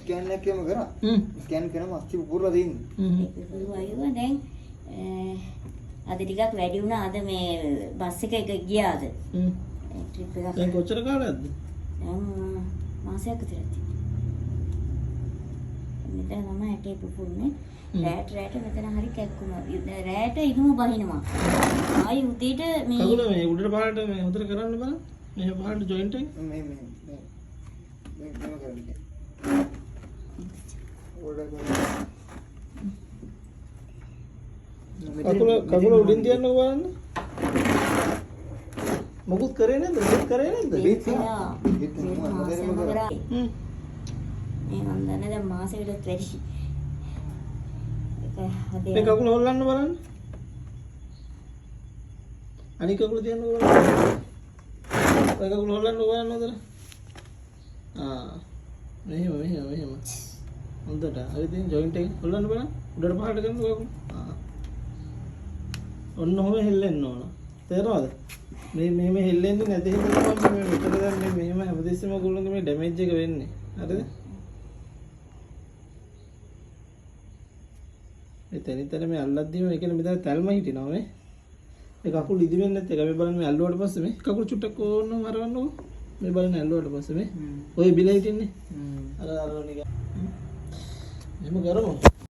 Scan එකේම කරා. Scan කරාම අස්ති පුපුරලා තියෙන්නේ. ඒක පුරුවයිව දැන් අද ටිකක් වැඩි වුණා. අද මේ බස් එක ගියාද? ට්‍රිප් එකක්. දැන් කොච්චර කාලයක්ද? මාසයක් විතර ඇති. මෙතන තමයි ඇටේ පුපුරන්නේ. රැට මෙතන හරි කැක්කුම. රැට ඉහුම බහිනවා. ආයි උදේට මේ කකුල මේ උඩට පහළට මේ හොඳට කරන්න බලන්න. මෙහෙ පහළට ජොයින්ට් එක. මේ කරන්නේ. කකුල උඩින් තියන්නකෝ බලන්න. මොකුත් කරේ නැද්ද? මොකුත් කරේ නැද්ද? මේ මන් දන්නේ දැන් මාසෙකට වැඩි. මේ කකුල හොල්ලන්න බලන්න. අනික කකුල තියන්නකෝ බලන්න. ඔය කකුල හොල්ලන්න බලන්න හොඳට. මෙහෙම. හොඳට. හරි තියෙන ජොයින්ට් එක හොල්ලන්න බලන්න. උඩට පහළට කරන්න කකුල. ඔන්න ඔහොම හෙල්ලෙන්න ඕන. තේරෙනවද? මේ හෙල්ලෙන්නේ නැති හින්දා තමයි මේ මෙතන දැන් මේ මෙහෙම හැමදෙස්සෙම ඔයගොල්ලන්ගේ මේ ඩැමේජ් එක වෙන්නේ. හරිද? මේ තනිතර මේ අල්ලද්දිම ඒ කියන්නේ මෙතන තල්ම හිටිනවා මේ. මේ කකුල් ඉදි වෙන්නේ නැත්නම් මේ බලන්න මේ අල්ලුවාට පස්සේ මේ කකුල් චුට්ටක් ඕනම හරවන්නකො. මේ බලන්න ඇල්ලුවාට පස්සේ මේ ඔය බිල හිටින්නේ. අර නිකන්. එහෙම කරමු.